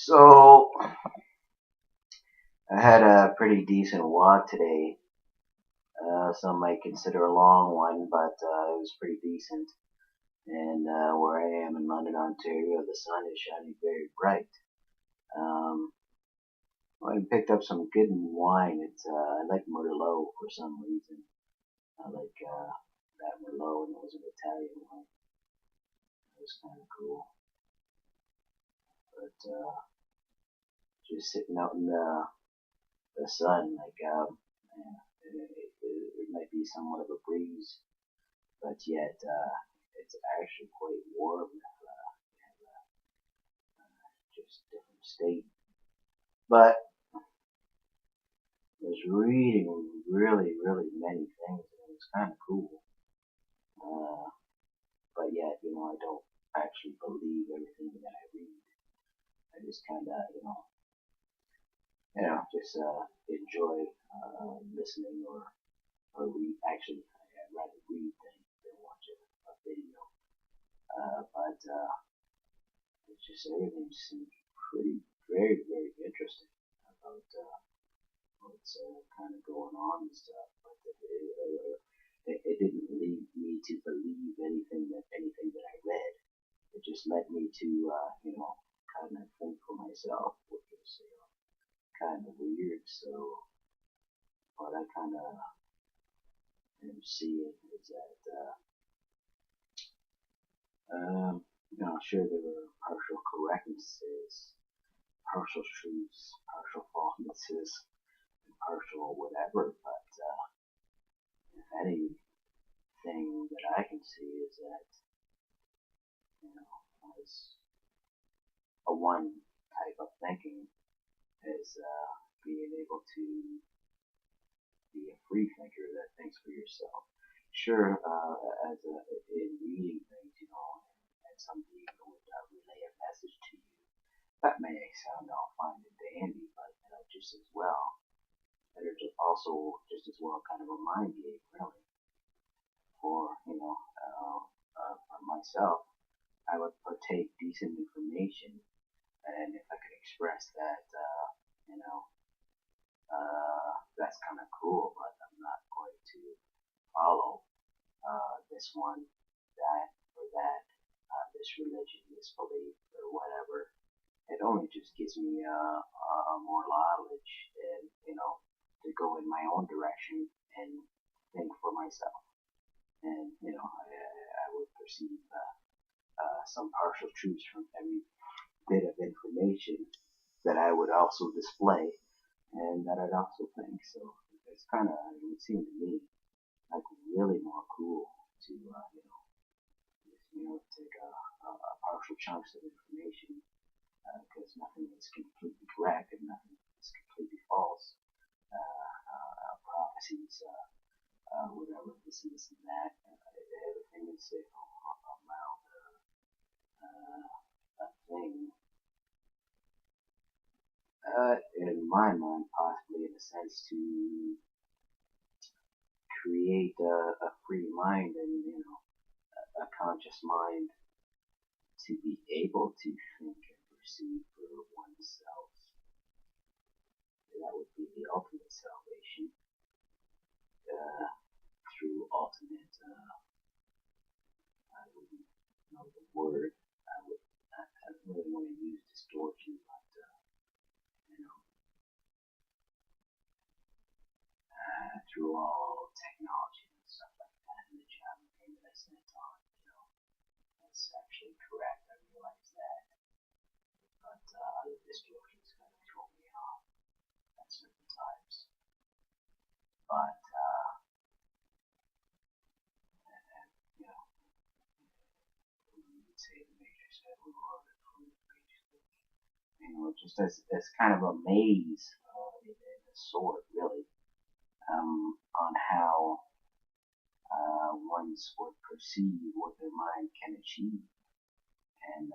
So I had a pretty decent walk today. Some might consider a long one, but it was pretty decent. And where I am in London, Ontario, the sun is shining very bright. Um, I picked up some good wine. I like Merlot for some reason. I like that Merlot, and it was an Italian wine. It was kind of cool. But just sitting out in the sun, it might be somewhat of a breeze, but yet it's actually quite warm. Just different state. But I was reading really many things, and it was kind of cool. Uh, but yet, I don't actually believe everything that I read. I just kind of, just enjoy listening or read. Actually, I'd rather read than watch a video. But it's just everything seems pretty, very interesting about what's kind of going on and stuff. But it didn't lead me to believe anything that I read. It just led me to kind of think for myself, which is kind of weird. So what I kind of am seeing is that sure there were partial correctnesses, partial truths, partial falsenesses, and partial whatever, but if anything that I can see is that, as a one type of thinking is being able to be a free thinker that thinks for yourself. Sure, in reading things, and somebody would relay a message to you. That may sound all fine and dandy, but just as well, there's also just as well kind of a mind game, really. For myself, I would partake decent information, and if I could express that, that's kind of cool, but I'm not going to follow this one, that, or that, this religion, this belief, or whatever. It only just gives me more knowledge and, to go in my own direction and think for myself. And, I would perceive some partial truths from every bit of information that I would also display and that I'd also think. So it's kind of, it would seem to me like really more cool to, take a partial chunks of information because nothing is completely correct and nothing is completely false. Prophecies, whatever, this and this and that, everything is around a thing. In my mind, possibly in a sense to create a free mind and a conscious mind to be able to think and perceive for oneself. That would be the ultimate salvation through ultimate. I wouldn't know the word. I don't really want to use distortion, but through all technology and stuff like that, and the job game that I sent on, that's actually correct. I realize that, but other distortions kind of throw me off at certain times. But and, you would say the Matrix had a little other proof, basically. Just as kind of a maze in a sort, really, on how one's would perceive what their mind can achieve. And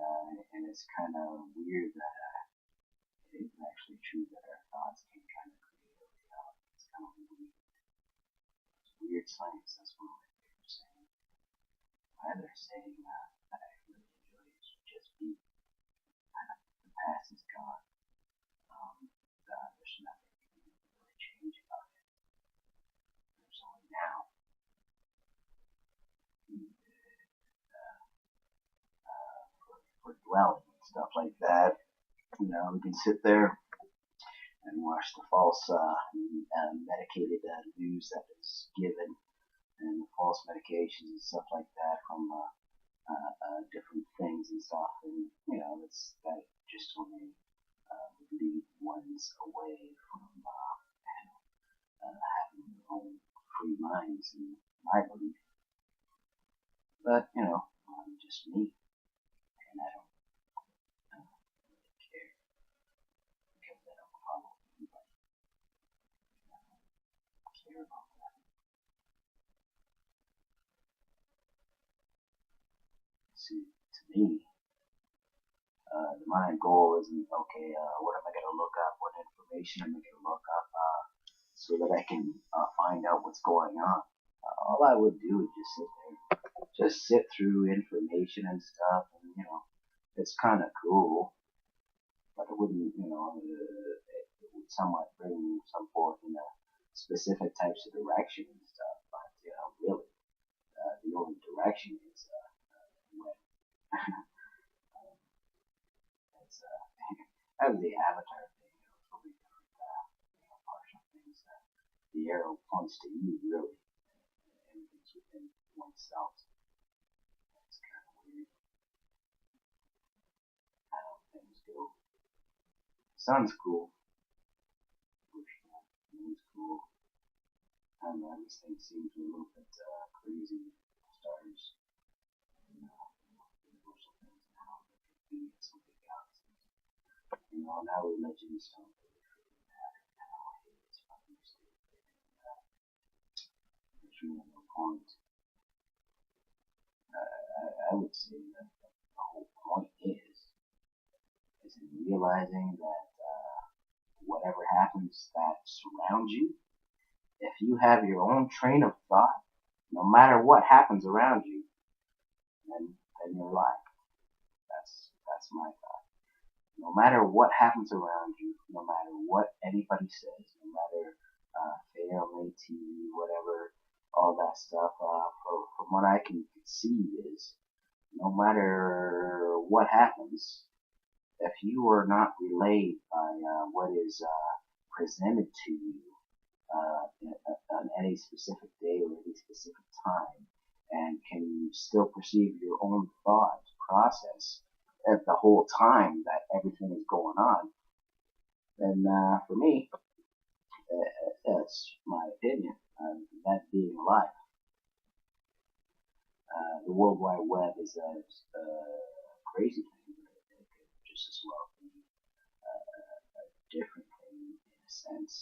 it's kind of weird that it is actually true that our thoughts can kind of create a reality. It's kind of weird. It's weird science. That's one of my favorite sayings. My other saying that I really enjoy is just be. The past is gone. swelling and stuff like that. We can sit there and watch the false medicated news that is given and the false medications and stuff like that from different things and stuff. And, that just only would lead ones away from having their own free minds, in my belief. But, I'm just me, and I don't really care because I don't follow anybody. I don't care about that. See, to me, my goal isn't, okay, what am I going to look up? What information am I going to look up so that I can find out what's going on? All I would do is just sit there, just sit through information and stuff, and, it's kind of cool, but it wouldn't, it would somewhat bring some forth in a specific types of direction and stuff, but, really, the only direction is when it's as the avatar thing, totally different, partial things. The arrow points to you, really. Everything's within oneself. It's kind of weird how things go. The sun's cool. The moon's cool. I don't know, everything seems a little bit crazy. Stars, universal things now that could be something else. Now religions don't really freaking matter now. It's fucking stupid. There's really no point. I would say that the whole point is in realizing that whatever happens that surrounds you, if you have your own train of thought, no matter what happens around you, then you're alive. That's my thought. No matter what happens around you, no matter what anybody says, no matter family, TV, whatever, all that stuff, from what I can conceive is, no matter what happens, if you are not relayed by what is presented to you on any specific day or any specific time, and can you still perceive your own thought process at the whole time that everything is going on, then for me, that's my opinion, that being alive. The World Wide Web is a crazy thing, but it could just as well be a different thing in a sense.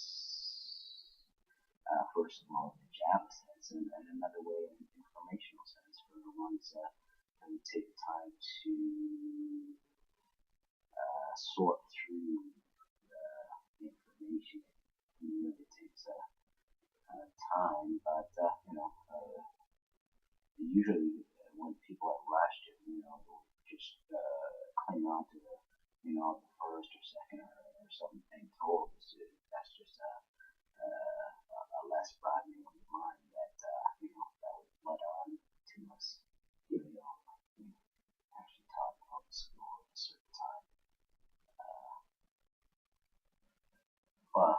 First of all, in the Java sense, and another way in informational sense for the ones who take the time to sort through the information. It takes time, but usually when people are rushed, they'll just cling on to the first or second or something told. That's just a less broadening of the mind that that was led on to us, even though actually taught public school at a certain time. Well,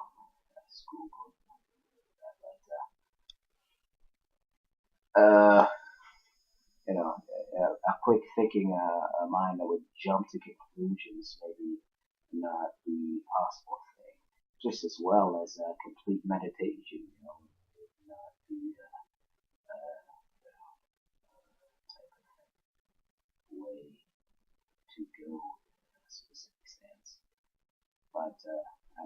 school goes that, but a quick thinking a mind that would jump to conclusions maybe not the possible thing, just as well as complete meditation, not the type of way to go in a specific stance. But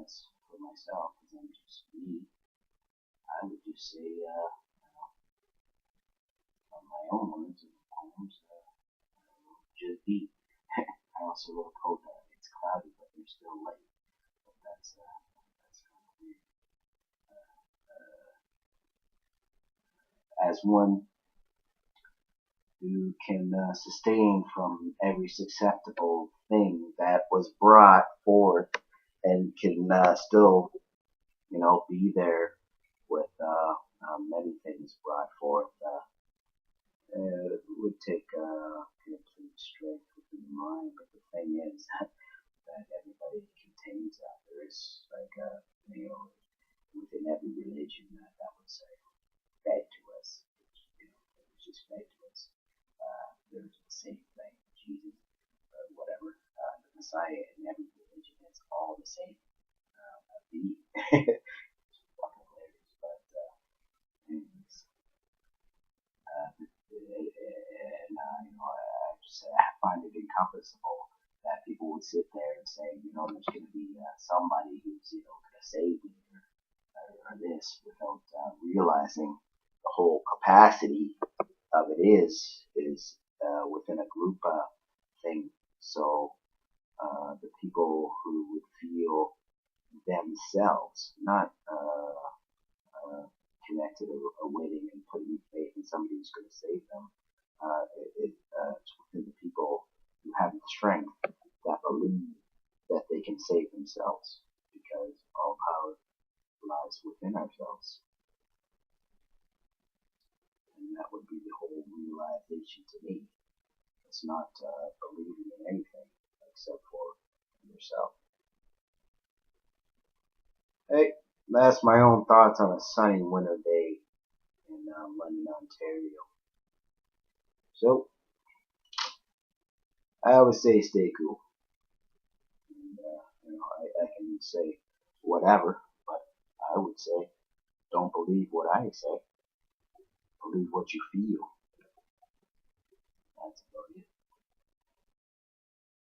as for myself, as I'm just me, I would just say, on my own words and poems, just be. I also wrote a quote that it's cloudy, but there's still light. But that's kind of weird. As one who can sustain from every susceptible thing that was brought forth and can still, be there with many things brought forth. It would take complete strength within the mind, but the thing is that everybody contains that. There is like within every religion that would say fed to us. It was just fed to us. There's the same thing. Jesus or whatever, the Messiah in every religion, it's all the same being. It's fucking hilarious, but anyways, I just find it incomprehensible that people would sit there and say, there's going to be somebody who's, going to save me or this without realizing the whole capacity of it is within a group thing. So the people who would feel themselves not connected or waiting and putting faith in somebody who's going to save them. It's within the people who have the strength that believe that they can save themselves because all power lies within ourselves. And that would be the whole realization to me. It's not believing in anything except for yourself. Hey, that's my own thoughts on a sunny winter day in London, Ontario. So, I always say stay cool. And, I can say whatever, but I would say don't believe what I say. Believe what you feel. That's about it.